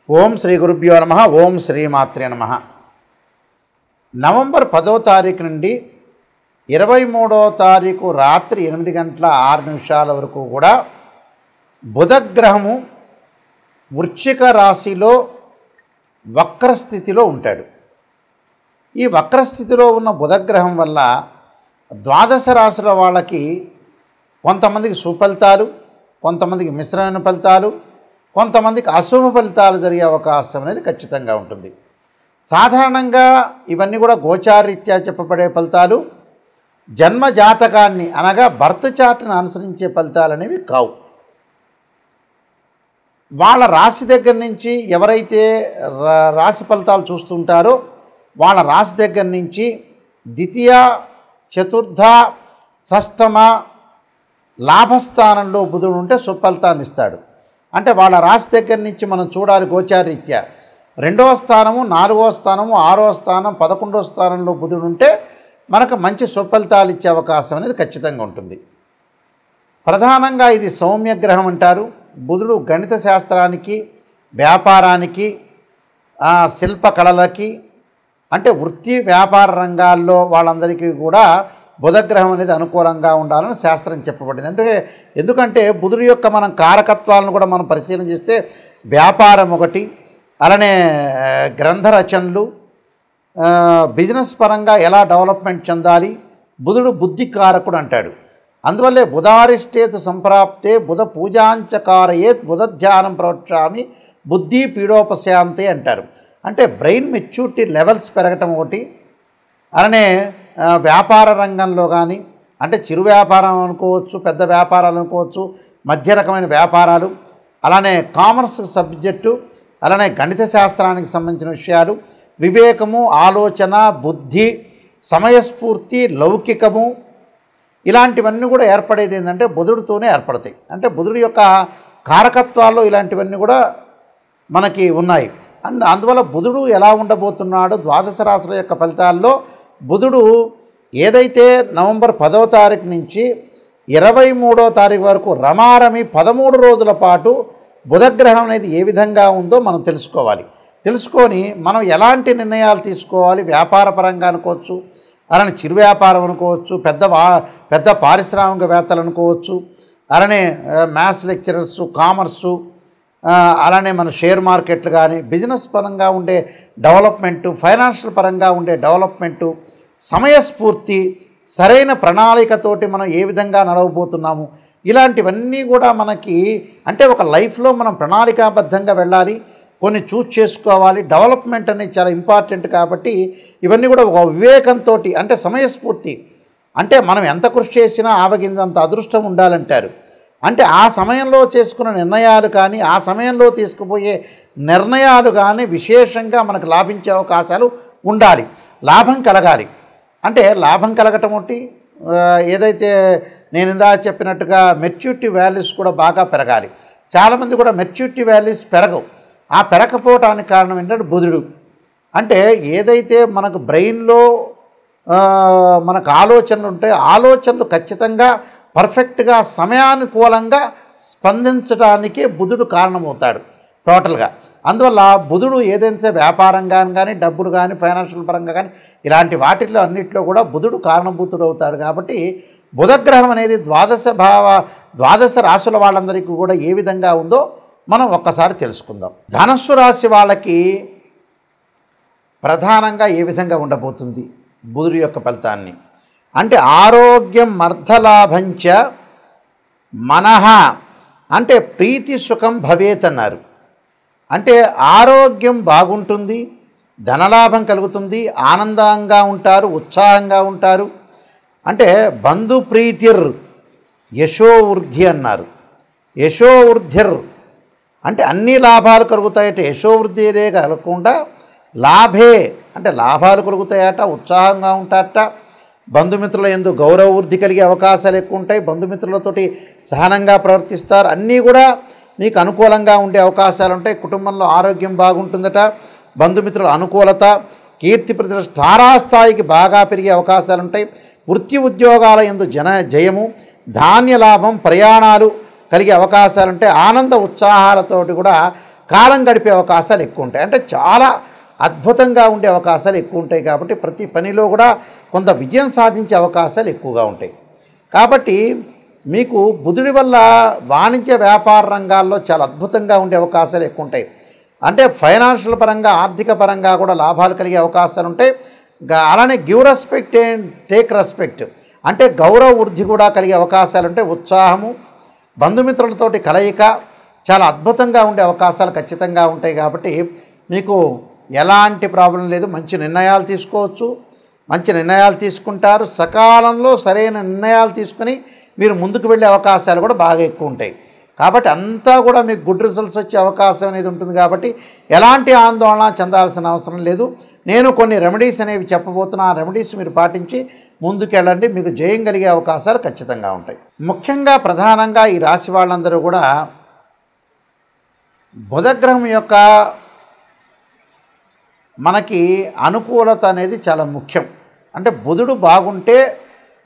ఓం శ్రీ గురుభ్యో నమః. ఓం శ్రీమాత్రే నమః. నవంబర్ 10వ తారీఖు నుండి 23వ తారీఖు రాత్రి 8:06 వరకు కూడా బుధగ్రహము వృశ్చిక రాశిలో వక్రస్థితిలో ఉంటాడు. ఈ వక్రస్థితిలో ఉన్న బుధగ్రహం వల్ల ద్వాదశ రాశుల వాళ్ళకి కొంతమందికి సుఫలితాలు, కొంతమందికి మిశ్రమైన ఫలితాలు, కొంతమందికి అశుభ ఫలితాలు జరిగే అవకాశం అనేది ఖచ్చితంగా ఉంటుంది. సాధారణంగా ఇవన్నీ కూడా గోచారీత్యా చెప్పబడే ఫలితాలు, జన్మ జాతకాన్ని అనగా బర్త్ చార్ట్ని అనుసరించే ఫలితాలు అనేవి కావు. వాళ్ళ రాశి దగ్గర నుంచి ఎవరైతే రాశి ఫలితాలు చూస్తుంటారో వాళ్ళ రాశి దగ్గర నుంచి ద్వితీయ, చతుర్థ, షష్టమ లాభస్థానంలో బుధుడు ఉంటే సుఫలితాన్ని ఇస్తాడు. అంటే వాళ్ళ రాశి దగ్గర నుంచి మనం చూడాలి గోచారీత్యా 2వ స్థానము, 4వ స్థానము, 6వ స్థానం, 11వ స్థానంలో బుధుడు ఉంటే మనకు మంచి సుఫలితాలు ఇచ్చే అవకాశం అనేది ఖచ్చితంగా ఉంటుంది. ప్రధానంగా ఇది సౌమ్యగ్రహం అంటారు. బుధుడు గణిత శాస్త్రానికి, వ్యాపారానికి, శిల్పకళలకి, అంటే వృత్తి వ్యాపార రంగాల్లో వాళ్ళందరికీ కూడా బుధగ్రహం అనేది అనుకూలంగా ఉండాలని శాస్త్రం చెప్పబడింది. ఎందుకంటే బుధుడి యొక్క మనం కారకత్వాలను కూడా మనం పరిశీలన చేస్తే వ్యాపారం ఒకటి, అలానే గ్రంథ రచనలు, బిజినెస్ పరంగా ఎలా డెవలప్మెంట్ చెందాలి, బుధుడు బుద్ధి కారకుడు అంటాడు. అందువల్లే బుధారిష్టేతు సంప్రాప్తే బుధ పూజాంచకారయేత్ బుధ ధ్యానం ప్రవక్ష్యామి బుద్ధి పీడోపశాంతే అంటారు. అంటే బ్రెయిన్ మెచ్యూరిటీ లెవెల్స్ పెరగటం ఒకటి, అలానే వ్యాపార రంగంలో కానీ, అంటే చిరు వ్యాపారం అనుకోవచ్చు, పెద్ద వ్యాపారాలు అనుకోవచ్చు, మధ్య రకమైన వ్యాపారాలు, అలానే కామర్స్ సబ్జెక్టు, అలానే గణిత శాస్త్రానికి సంబంధించిన విషయాలు, వివేకము, ఆలోచన, బుద్ధి, సమయస్ఫూర్తి, లౌకికము, ఇలాంటివన్నీ కూడా ఏర్పడేది ఏంటంటే బుధుడితోనే ఏర్పడతాయి. అంటే బుధుడి యొక్క కారకత్వాల్లో ఇలాంటివన్నీ కూడా మనకి ఉన్నాయి. అందువల్ల బుధుడు ఎలా ఉండబోతున్నాడు ద్వాదశ రాశుల యొక్క ఫలితాల్లో బుధుడు ఏదైతే నవంబర్ 10వ తారీఖు నుంచి 23వ తారీఖు వరకు రమారమి 13 రోజుల పాటు బుధగ్రహం అనేది ఏ విధంగా ఉందో మనం తెలుసుకొని మనం ఎలాంటి నిర్ణయాలు తీసుకోవాలి, వ్యాపార పరంగా అనుకోవచ్చు, అలానే చిరు వ్యాపారం అనుకోవచ్చు, పెద్ద పారిశ్రామికవేత్తలు అనుకోవచ్చు, అలానే మ్యాథ్స్ లెక్చరర్సు, కామర్సు, అలానే మన షేర్ మార్కెట్లు కానీ, బిజినెస్ పరంగా ఉండే డెవలప్మెంటు, ఫైనాన్షియల్ పరంగా ఉండే డెవలప్మెంటు, సమయస్ఫూర్తి, సరైన ప్రణాళికతోటి మనం ఏ విధంగా నడవబోతున్నాము, ఇలాంటివన్నీ కూడా మనకి అంటే ఒక లైఫ్లో మనం ప్రణాళికాబద్ధంగా వెళ్ళాలి, కొన్ని చూస్ చేసుకోవాలి. డెవలప్మెంట్ అనేది చాలా ఇంపార్టెంట్ కాబట్టి ఇవన్నీ కూడా ఒక వివేకంతో, అంటే సమయస్ఫూర్తి, అంటే మనం ఎంత కృషి చేసినా ఆవగిందంత అదృష్టం ఉండాలంటారు. అంటే ఆ సమయంలో చేసుకున్న నిర్ణయాలు కానీ, ఆ సమయంలో తీసుకుపోయే నిర్ణయాలు కానీ విశేషంగా మనకు లాభించే అవకాశాలు ఉండాలి, లాభం కలగాలి. అంటే లాభం కలగటం ఒకటి, ఏదైతే నేను ఇందాక చెప్పినట్టుగా మెచ్యూరిటీ వాల్యూస్ కూడా బాగా పెరగాలి. చాలామంది కూడా మెచ్యూరిటీ వాల్యూస్ పెరగవు. ఆ పెరగకపోవటానికి కారణం ఏంటంటే బుధుడు. అంటే ఏదైతే మనకు బ్రెయిన్లో మనకు ఆలోచనలు ఉంటాయో ఆలోచనలు ఖచ్చితంగా పర్ఫెక్ట్గా సమయానుకూలంగా స్పందించడానికి బుధుడు కారణమవుతాడు టోటల్గా. అందువల్ల బుధుడు ఏదైనా వ్యాపారంగా కానీ, డబ్బులు కానీ, ఫైనాన్షియల్ పరంగా కానీ ఇలాంటి వాటిల్లో అన్నింటిలో కూడా బుధుడు కారణభూతుడు అవుతాడు. కాబట్టి బుధగ్రహం అనేది ద్వాదశ రాశుల వాళ్ళందరికీ కూడా ఏ విధంగా ఉందో మనం ఒక్కసారి తెలుసుకుందాం. ధనస్సు రాశి వాళ్ళకి ప్రధానంగా ఏ విధంగా ఉండబోతుంది బుధుడి యొక్క ఫలితాన్ని అంటే ఆరోగ్యం మర్ధలాభంచ మనః అంటే ప్రీతి సుఖం భవేత్ అన్నారు. అంటే ఆరోగ్యం బాగుంటుంది, ధనలాభం కలుగుతుంది, ఆనందంగా ఉంటారు, ఉత్సాహంగా ఉంటారు. అంటే బంధుప్రీతిర్ యశోవృద్ధి అన్నారు. యశోవృద్ధిర్ అంటే అన్ని లాభాలు కలుగుతాయట. యశోవృద్ధిదే కలగకుండా లాభే అంటే లాభాలు కలుగుతాయట, ఉత్సాహంగా ఉంటారట. బంధుమిత్రుల యందు గౌరవ వృద్ధి కలిగే అవకాశాలు ఎక్కువ ఉంటాయి. బంధుమిత్రులతోటి సహనంగా ప్రవర్తిస్తారు. అన్నీ కూడా మీకు అనుకూలంగా ఉండే అవకాశాలు ఉంటాయి. కుటుంబంలో ఆరోగ్యం బాగుంటుందట. బంధుమిత్రుల అనుకూలత, కీర్తి ప్రతిష్ట తారాస్థాయికి బాగా పెరిగే అవకాశాలు ఉంటాయి. వృత్తి ఉద్యోగాల యందు జయము, ధాన్య లాభం, ప్రయాణాలు కలిగే అవకాశాలు ఉంటాయి. ఆనంద ఉత్సాహాలతోటి కూడా కాలం గడిపే అవకాశాలు ఎక్కువ ఉంటాయి. అంటే చాలా అద్భుతంగా ఉండే అవకాశాలు ఎక్కువ ఉంటాయి. కాబట్టి ప్రతి పనిలో కూడా కొంత విజయం సాధించే అవకాశాలు ఎక్కువగా ఉంటాయి. కాబట్టి మీకు బుధుడి వల్ల వాణిజ్య వ్యాపార రంగాల్లో చాలా అద్భుతంగా ఉండే అవకాశాలు ఎక్కువ ఉంటాయి. అంటే ఫైనాన్షియల్ పరంగా, ఆర్థిక పరంగా కూడా లాభాలు కలిగే అవకాశాలు ఉంటాయి. అలానే give respect and take respect అంటే గౌరవ వృద్ధి కూడా కలిగే అవకాశాలు ఉంటాయి. ఉత్సాహము, బంధుమిత్రులతోటి కలయిక చాలా అద్భుతంగా ఉండే అవకాశాలు ఖచ్చితంగా ఉంటాయి. కాబట్టి మీకు ఎలాంటి ప్రాబ్లం లేదు. మంచి నిర్ణయాలు తీసుకోవచ్చు, మంచి నిర్ణయాలు తీసుకుంటారు. సకాలంలో సరైన నిర్ణయాలు తీసుకుని మీరు ముందుకు వెళ్ళే అవకాశాలు కూడా బాగా ఎక్కువ ఉంటాయి. కాబట్టి అంతా కూడా మీకు గుడ్ రిజల్ట్స్ వచ్చే అవకాశం అనేది ఉంటుంది. కాబట్టి ఎలాంటి ఆందోళన చెందాల్సిన అవసరం లేదు. నేను కొన్ని రెమెడీస్ అనేవి చెప్పబోతున్నా. ఆ రెమెడీస్ మీరు పాటించి ముందుకెళ్ళండి. మీకు జయం కలిగే అవకాశాలు ఖచ్చితంగా ఉంటాయి. ముఖ్యంగా ప్రధానంగా ఈ రాశి వాళ్ళందరూ కూడా బుధగ్రహం యొక్క మనకి అనుకూలత అనేది చాలా ముఖ్యం. అంటే బుధుడు బాగుంటే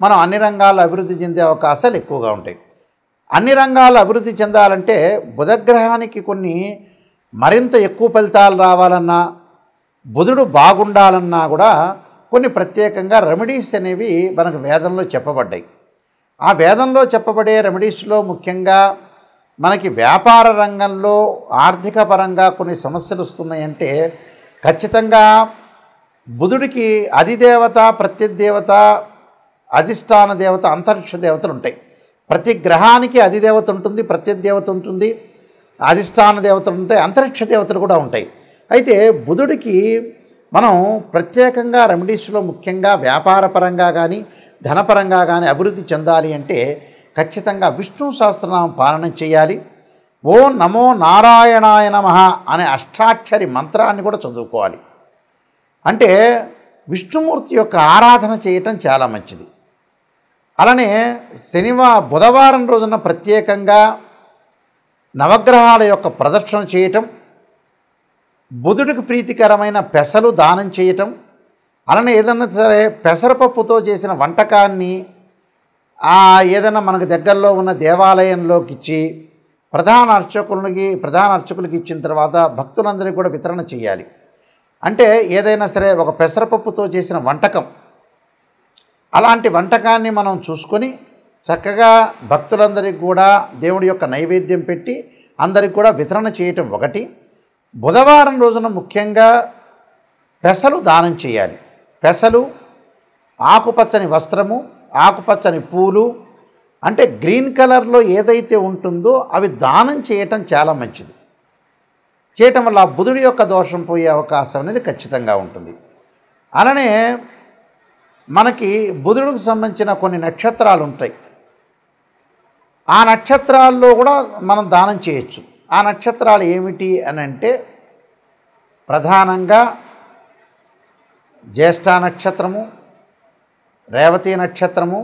మనం అన్ని రంగాల్లో అభివృద్ధి చెందే అవకాశాలు ఎక్కువగా ఉంటాయి. అన్ని రంగాల్లో అభివృద్ధి చెందాలంటే బుధగ్రహానికి కొన్ని మరింత ఎక్కువ ఫలితాలు రావాలన్నా, బుధుడు బాగుండాలన్నా కూడా కొన్ని ప్రత్యేకంగా రెమెడీస్ అనేవి మనకు వేదంలో చెప్పబడ్డాయి. ఆ వేదంలో చెప్పబడే రెమెడీస్లో ముఖ్యంగా మనకి వ్యాపార రంగంలో ఆర్థిక పరంగా కొన్ని సమస్యలు వస్తున్నాయంటే ఖచ్చితంగా బుధుడికి అధిదేవత, ప్రత్యదేవత, అధిష్టాన దేవత, అంతరిక్ష దేవతలు ఉంటాయి. ప్రతి గ్రహానికి అధిదేవత ఉంటుంది, ప్రత్యదేవత ఉంటుంది, అధిష్టాన దేవతలు ఉంటాయి, అంతరిక్ష దేవతలు కూడా ఉంటాయి. అయితే బుధుడికి మనం ప్రత్యేకంగా రెమెడీస్లో ముఖ్యంగా వ్యాపార పరంగా కానీ ధనపరంగా కానీ అభివృద్ధి చెందాలి అంటే ఖచ్చితంగా విష్ణు సహస్రనామం పాలన చేయాలి. ఓం నమో నారాయణాయ నమః అనే అష్టాక్షరి మంత్రాన్ని కూడా చదువుకోవాలి. అంటే విష్ణుమూర్తి యొక్క ఆరాధన చేయటం చాలా మంచిది. అలానే బుధవారం రోజున ప్రత్యేకంగా నవగ్రహాల యొక్క ప్రదర్శన చేయటం, బుధుడికి ప్రీతికరమైన పెసలు దానం చేయటం, అలానే ఏదైనా సరే పెసరపప్పుతో చేసిన వంటకాన్ని ఏదైనా మనకు దగ్గరలో ఉన్న దేవాలయంలోకి ఇచ్చి ప్రధాన అర్చకులకి ఇచ్చిన తర్వాత భక్తులందరికీ కూడా వితరణ చేయాలి. అంటే ఏదైనా సరే ఒక పెసరపప్పుతో చేసిన వంటకం, అలాంటి వంటకాన్ని మనం చూసుకొని చక్కగా భక్తులందరికీ కూడా దేవుడి యొక్క నైవేద్యం పెట్టి అందరికి కూడా వితరణ చేయటం ఒకటి. బుధవారం రోజున ముఖ్యంగా పెసలు దానం చేయాలి. పెసలు, ఆకుపచ్చని వస్త్రము, ఆకుపచ్చని పూలు, అంటే గ్రీన్ కలర్లో ఏదైతే ఉంటుందో అవి దానం చేయటం చాలా మంచిది. చేయటం వల్ల బుధుడి యొక్క దోషం పోయే అవకాశం అనేది ఖచ్చితంగా ఉంటుంది. అలానే మనకి బుధుడికి సంబంధించిన కొన్ని నక్షత్రాలు ఉంటాయి. ఆ నక్షత్రాల్లో కూడా మనం దానం చేయొచ్చు. ఆ నక్షత్రాలు ఏమిటి అని అంటే ప్రధానంగా జ్యేష్ఠ నక్షత్రము, రేవతి నక్షత్రము,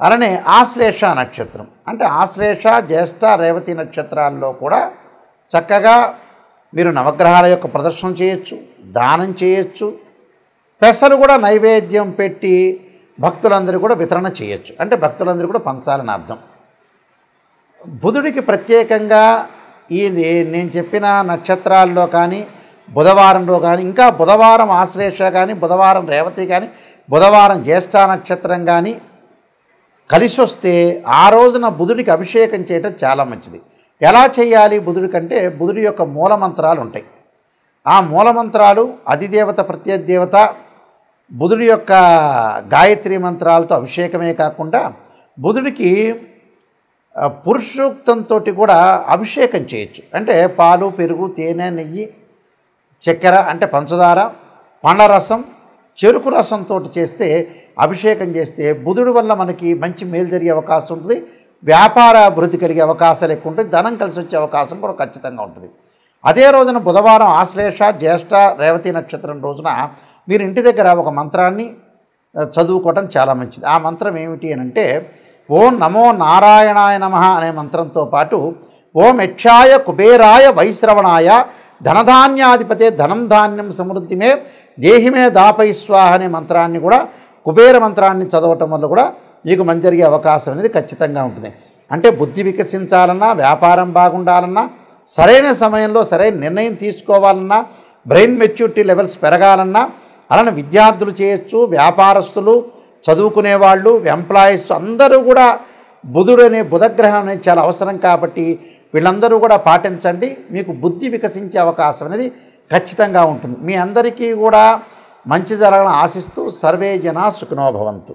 అలానే ఆశ్లేష నక్షత్రం. అంటే ఆశ్లేష, జ్యేష్ఠ, రేవతి నక్షత్రాల్లో కూడా చక్కగా మీరు నవగ్రహాల యొక్క ప్రదర్శన చేయొచ్చు, దానం చేయొచ్చు. పెసలు కూడా నైవేద్యం పెట్టి భక్తులందరూ కూడా వితరణ చేయొచ్చు. అంటే భక్తులందరూ కూడా పంచాలని అర్థం. బుధుడికి ప్రత్యేకంగా నేను చెప్పిన నక్షత్రాల్లో కానీ బుధవారంలో కానీ, ఇంకా బుధవారం ఆశ్లేష కానీ, బుధవారం రేవతి కానీ, బుధవారం జ్యేష్ఠ నక్షత్రం కానీ కలిసి వస్తే ఆ రోజున బుధుడికి అభిషేకం చేయటం చాలా మంచిది. ఎలా చేయాలి బుధుడి కంటే బుధుడి యొక్క మూలమంత్రాలు ఉంటాయి. ఆ మూలమంత్రాలు అధిదేవత, ప్రత్యదేవత, బుధుడి యొక్క గాయత్రి మంత్రాలతో అభిషేకమే కాకుండా బుధుడికి పురుషోక్తంతో కూడా అభిషేకం చేయొచ్చు. అంటే పాలు, పెరుగు, తేనె, నెయ్యి, చక్కెర అంటే పంచదార, పండ్ల రసం, చెరుకు రసంతో చేస్తే అభిషేకం చేస్తే బుధుడి వల్ల మనకి మంచి మేలు జరిగే అవకాశం ఉంటుంది. వ్యాపార అభివృద్ధి కలిగే అవకాశాలు ఎక్కువ ఉంటుంది. ధనం కలిసి వచ్చే అవకాశం కూడా ఖచ్చితంగా ఉంటుంది. అదే రోజున బుధవారం ఆశ్లేష, జ్యేష్ఠ, రేవతి నక్షత్రం రోజున మీరు ఇంటి దగ్గర ఒక మంత్రాన్ని చదువుకోవటం చాలా మంచిది. ఆ మంత్రం ఏమిటి అని అంటే ఓం నమో నారాయణాయ నమః అనే మంత్రంతో పాటు ఓం యక్షాయ కుబేరాయ వైశ్రవణాయ ధనధాన్యాధిపతే ధనం ధాన్యం సమృద్ధిమే దేహిమే దాపై స్వాహ అనే మంత్రాన్ని కూడా, కుబేర మంత్రాన్ని చదవటం వల్ల కూడా మీకు మంచి జరిగే అవకాశం అనేది ఖచ్చితంగా ఉంటుంది. అంటే బుద్ధి వికసించాలన్నా, వ్యాపారం బాగుండాలన్నా, సరైన సమయంలో సరైన నిర్ణయం తీసుకోవాలన్నా, బ్రెయిన్ మెచ్యూరిటీ లెవెల్స్ పెరగాలన్నా అలానే విద్యార్థులు చేయొచ్చు, వ్యాపారస్తులు, చదువుకునే వాళ్ళు, ఎంప్లాయీస్ అందరూ కూడా బుధగ్రహం అనేది చాలా అవసరం కాబట్టి వీళ్ళందరూ కూడా పాటించండి. మీకు బుద్ధి వికసించే అవకాశం అనేది ఖచ్చితంగా ఉంటుంది. మీ అందరికీ కూడా మంచి జరగాలని ఆశిస్తూ సర్వే జనా సుఖినో భవంతు.